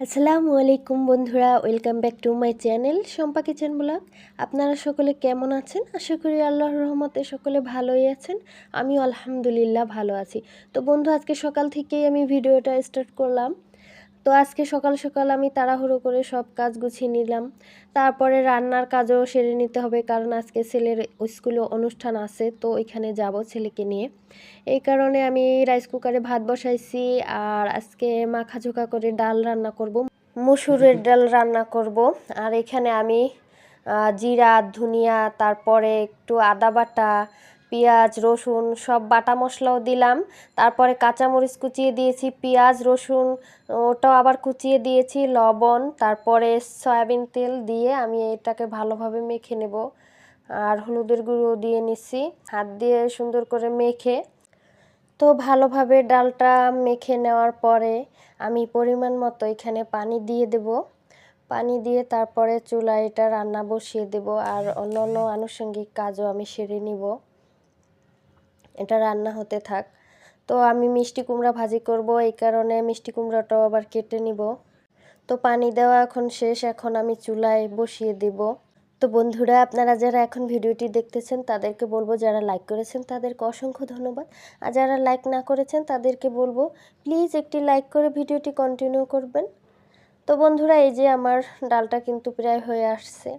আসসালামু আলাইকুম বন্ধুরা, welcome back to my channel Shampa kitchen blog. আপনারা সকলে কেমন আছেন? আশা করি আল্লাহর রহমতে সকলে ভালোই আছেন। আমিও আলহামদুলিল্লাহ ভালো আছি। তো বন্ধু, আজকে সকাল থেকেই আমি ভিডিওটা স্টার্ট করলাম। তো আজকে সকাল সকাল আমি তাড়াহুড়ো করে সব কাজ গুছিয়ে নিলাম। তারপরে রান্নার কাজও সেরে নিতে হবে, কারণ আজকে ছেলের স্কুলে অনুষ্ঠান আছে, তো ওইখানে যাব ছেলেকে নিয়ে। এই কারণে আমি রাইস কুকারে ভাত বসাইছি, আর আজকে মাখাঝোকা করে ডাল রান্না করব, মসুরের ডাল রান্না করব। আর এখানে আমি জিরা, ধনিয়া, তারপরে একটু আদা বাটা, পেঁয়াজ, রসুন সব বাটা মশলাও দিলাম। তারপরে কাঁচামরিচ কুচিয়ে দিয়েছি, পেঁয়াজ রসুন ওটাও আবার কুচিয়ে দিয়েছি, লবণ, তারপরে সয়াবিন তেল দিয়ে আমি এটাকে ভালোভাবে মেখে নেব। আর হলুদের গুঁড়ো দিয়ে নিচ্ছি, হাত দিয়ে সুন্দর করে মেখে। তো ভালোভাবে ডালটা মেখে নেওয়ার পরে আমি পরিমাণ মতো এখানে পানি দিয়ে দেব। পানি দিয়ে তারপরে চুলায় এটা রান্না বসিয়ে দেব, আর অন্যান্য আনুষঙ্গিক কাজও আমি সেরে নিব। এটা রান্না হতে থাক। তো আমি মিষ্টি কুমড়া ভাজি করব, এই কারণে মিষ্টি কুমড়াটাও আবার কেটে নিব। তো পানি দেওয়া এখন শেষ, এখন আমি চুলায় বসিয়ে দেব। তো বন্ধুরা, আপনারা যারা এখন ভিডিওটি দেখতেছেন তাদেরকে বলবো, যারা লাইক করেছেন তাদেরকে অসংখ্য ধন্যবাদ। আর যারা লাইক না করেছেন তাদেরকে বলবো প্লিজ একটি লাইক করে ভিডিওটি কন্টিনিউ করবেন। তো বন্ধুরা, এই যে আমার ডালটা কিন্তু প্রায় হয়ে আসছে।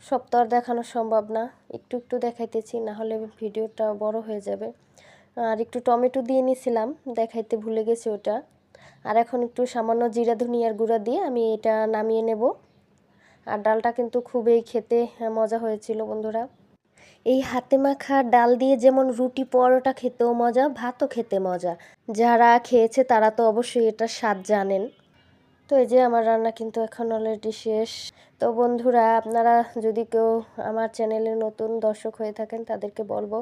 সব তো আর দেখানো সম্ভব না, একটু একটু দেখাইতেছি, না হলে ভিডিওটা বড় হয়ে যাবে। আর একটু টমেটো দিয়ে নিয়েছিলাম, দেখাইতে ভুলে গেছি ওটা। আর এখন একটু সামান্য জিরা ধনিয়ার গুঁড়া দিয়ে আমি এটা নামিয়ে নেব। আর ডালটা কিন্তু খুবই খেতে মজা হয়েছিল বন্ধুরা। এই হাতে মাখা ডাল দিয়ে যেমন রুটি পরোটা খেতেও মজা, ভাতও খেতে মজা। যারা খেয়েছে তারা তো অবশ্যই এটা স্বাদ জানেন। তো এই যে আমার রান্না কিন্তু এখন অলরেডি শেষ। তো বন্ধুরা, আপনারা যদি কেউ আমার চ্যানেলে নতুন দর্শক হয়ে থাকেন তাদেরকে বলবো,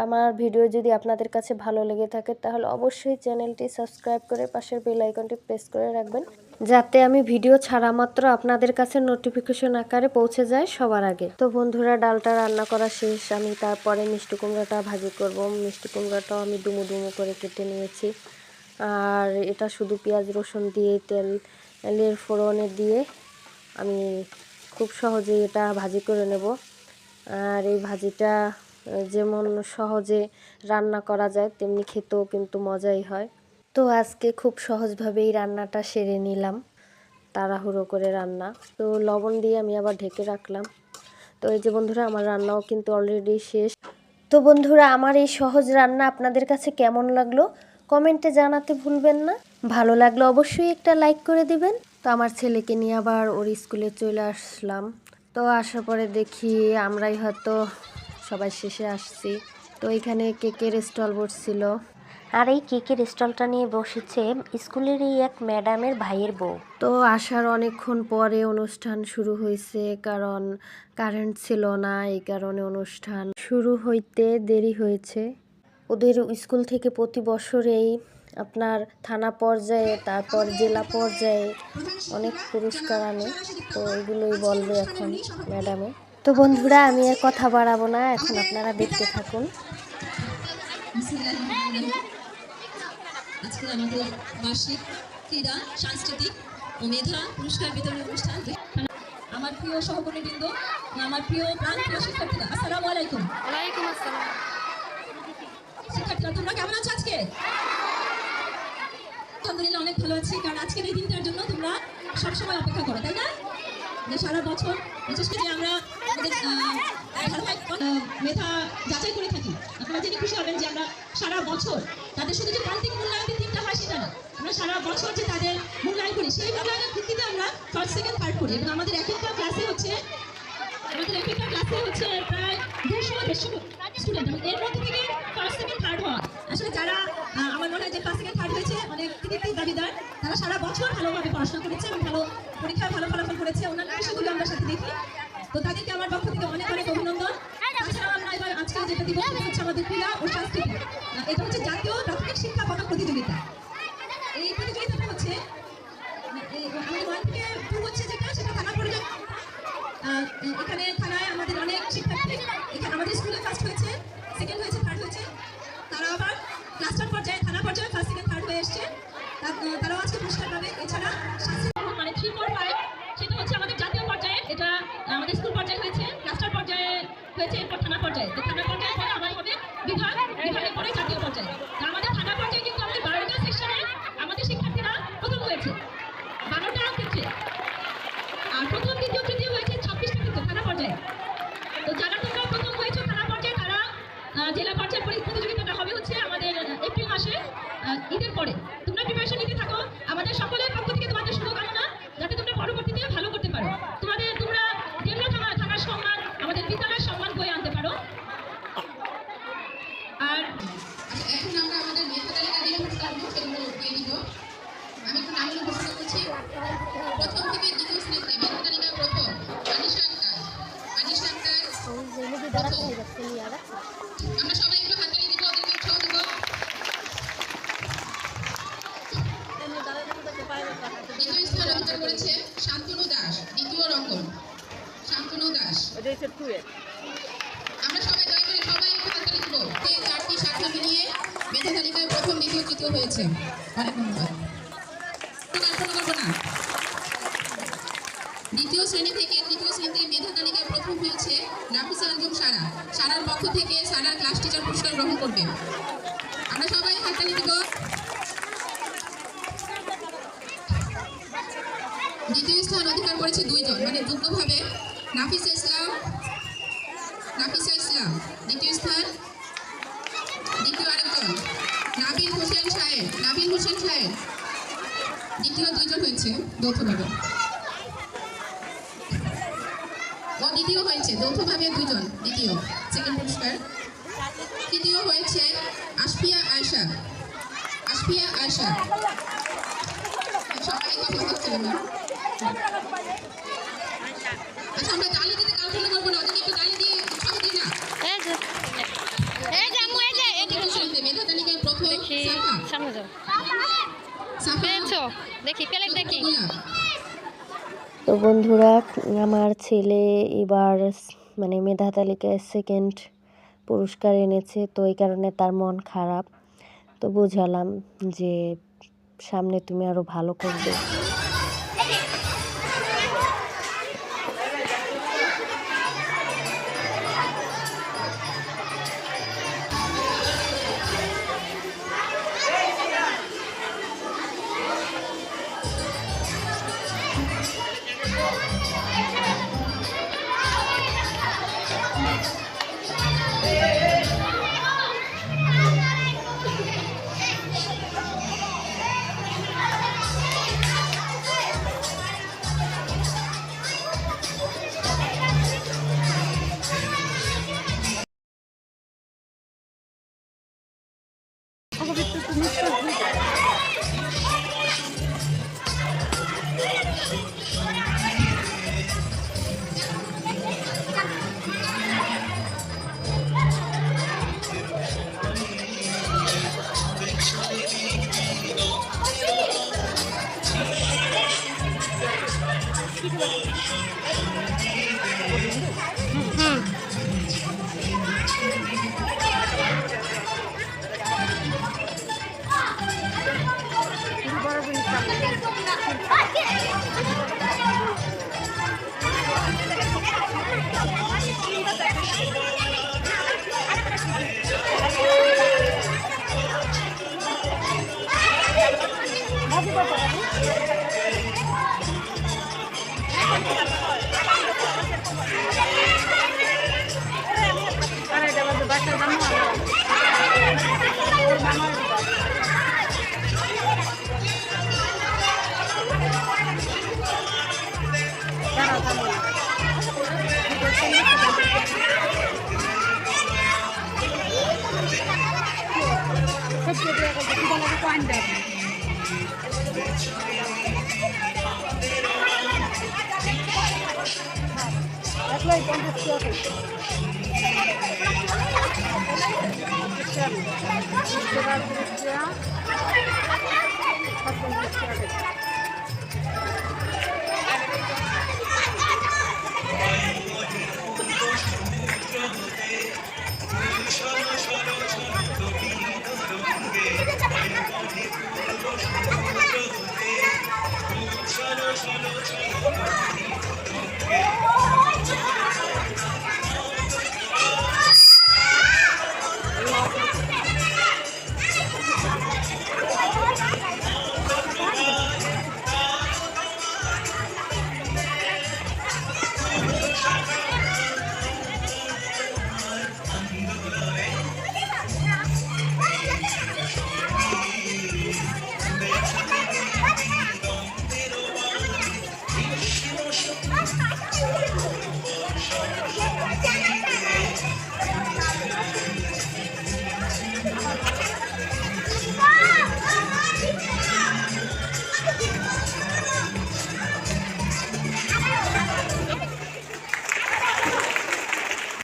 আমার ভিডিও যদি আপনাদের কাছে ভালো লেগে থাকে তাহলে অবশ্যই চ্যানেলটি সাবস্ক্রাইব করে পাশের বেল আইকনটি প্রেস করে রাখবেন, যাতে আমি ভিডিও ছাড়া মাত্র আপনাদের কাছে নোটিফিকেশন আকারে পৌঁছে যায় সবার আগে। তো বন্ধুরা, ডালটা রান্না করা শেষ, আমি তারপরে মিষ্টি কুমড়াটা ভাজি করব। মিষ্টি কুমড়াটাও আমি ডুমো ডুমো করে কেটে নিয়েছি। আর এটা শুধু পেঁয়াজ রসুন দিয়ে তেলের ফোড়নে দিয়ে আমি খুব সহজেই এটা ভাজি করে নেব। আর এই ভাজিটা যেমন সহজে রান্না করা যায় তেমনি খেতেও কিন্তু মজাই হয়। তো আজকে খুব সহজভাবেই রান্নাটা সেরে নিলাম, তাড়াহুড়ো করে রান্না। তো লবণ দিয়ে আমি আবার ঢেকে রাখলাম। তো এই যে বন্ধুরা, আমার রান্নাও কিন্তু অলরেডি শেষ। তো বন্ধুরা, আমার এই সহজ রান্না আপনাদের কাছে কেমন লাগলো কমেন্টে জানাতে ভুলবেন না। ভালো লাগলে অবশ্যই একটা লাইক করে দিবেন। তো আমার ছেলেকে নিয়ে আবার ওর স্কুলে চলে আসলাম। তো আসার পরে দেখি আমরাই হয়তো সবাই শেষে আসছি। তো এখানে কেকের স্টল বসছিল, আর এই কেকের স্টলটা নিয়ে বসেছে স্কুলেরই এক ম্যাডামের ভাইয়ের বউ। তো আসার অনেকক্ষণ পরে অনুষ্ঠান শুরু হয়েছে, কারণ কারেন্ট ছিল না, এই কারণে অনুষ্ঠান শুরু হইতে দেরি হয়েছে। ওদের স্কুল থেকে প্রতি বছরেই আপনার থানা পর্যায়ে, তারপর জেলা পর্যায়ে অনেক পুরস্কার আনে। তো এগুলোই বলবে এখন ম্যাডামে। তো বন্ধুরা, আমি আর কথা বাড়াবো না, এখন আপনারা দেখতে থাকুন। আজকে আমাদের বার্ষিক ক্রীড়া, সাংস্কৃতিক ও মেধা পুরস্কার বিতরণ অনুষ্ঠান। আমার প্রিয় সহকর্মীবৃন্দ, আমার প্রিয় প্রাণপ্রিয় শিক্ষার্থীরা, আসসালামু আলাইকুম। ওয়ালাইকুম আসসালাম। শিক্ষার্থীরা, তোমরা কেমন আছো আজকে? আলহামদুলিল্লাহ অনেক ভালো আছি, কারণ আজকের এই দিনটার জন্য তোমরা সবসময় অপেক্ষা করো, তাই না? সারা বছর বিশেষ করে আমরা আমাদের মেধা যাচাই করে থাকি। আপনারা জেনে খুশি হবেন যে আমরা সারা বছর তাদের শুধু যে প্রান্তিক মূল্যায়নের দিনটা হয় সেটা না, আমরা সারা বছর যে তাদের মূল্যায়ন করি, সেই মূল্যায়নের ভিত্তিতে আমরা ফার্স্ট সেকেন্ড থার্ড করি। এবং আমাদের এক একটা ক্লাসে হচ্ছে প্রায় 200-150 স্টুডেন্ট, এর মধ্যে থেকে ফার্স্ট সেকেন্ড থার্ড হওয়া। আসলে যারা আমার মনে হয় যে ফার্স্ট সেকেন্ড থার্ড হয়েছে অনেক কৃতিত্বের দাবিদার, তারা সারা বছর ভালোভাবে পড়াশোনা করেছে এবং ভালো পরীক্ষায় ভালো ফলাফল করেছে, অন্যান্য বিষয়গুলো আমরা সাথে দেখি। তো তাদেরকে আমার পক্ষ থেকে অনেক অনেক অভিনন্দন। তাছাড়াও আমরা এবার আজকে যেটা দিব সেটা হচ্ছে আমাদের ক্রীড়া ও সাংস্কৃতিক, এটা হচ্ছে জাতীয় প্রাথমিক শিক্ষা পদক প্রতিযোগিতা। এই প্রতিযোগিতাটা হচ্ছে আমাদের 1 থেকে 2 হচ্ছে যেটা, সেটা থানা পর্যায়ে। এখানে থানায় আমাদের অনেক শিক্ষার্থী, এখানে আমাদের স্কুলে ফার্স্ট হয়েছে, সেকেন্ড হয়েছে, থার্ড হয়েছে। তারা আবার ক্লাস্টার পর্যায়ে, থানা পর্যায়ে ফার্স্ট সেকেন্ড থার্ড হয়ে এসছে, তারাও আজকে পুরস্কার পাবে। এছাড়া পুরস্কার করেছে শান্তনু দাস, দ্বিতীয় রকম শান্তনু দাস। আমরা সবাই দয়া করে সবাই একটু হাততালি দিব। 4টি শাখা মিলিয়ে মেধা তালিকায় প্রথম, দ্বিতীয়, তৃতীয় হয়েছে। অনেক ধন্যবাদ। দ্বিতীয় শ্রেণী থেকে তৃতীয় শ্রেণীতে মেধা তালিকায় প্রথম হয়েছে নাফিসা আঞ্জুম সারা। সারার পক্ষ থেকে সারার ক্লাস টিচার পুরস্কার গ্রহণ করবে। আমরা সবাই হাততালি দিব। দ্বিতীয় স্থান অধিকার করেছে 2 জন, মানে যুগ্মভাবে নাফিসা ইসলাম দ্বিতীয় স্থান। দ্বিতীয় আরেকজন নাবিল হোসেন সাহেব দ্বিতীয় 2 জন হয়েছে যৌথভাবে। দ্বিতীয় হয়েছে যৌথভাবে 2 জন, দ্বিতীয় সেকেন্ড পুরস্কার। তৃতীয় হয়েছে আশফিয়া আয়শা। সবাই কথা বলছিল না। আচ্ছা, আমরা তালি দিতে কাউন্ট করবো না, ওদেরকে একটু তালি দিয়ে উৎসাহ দিই না। মেধা তালিকায় প্রথম তো বন্ধুরা, আমার ছেলে এবার মানে মেধা তালিকায় সেকেন্ড পুরস্কার এনেছে, তো এই কারণে তার মন খারাপ। তো বোঝালাম যে সামনে তুমি আরো ভালো করবে। Gracias.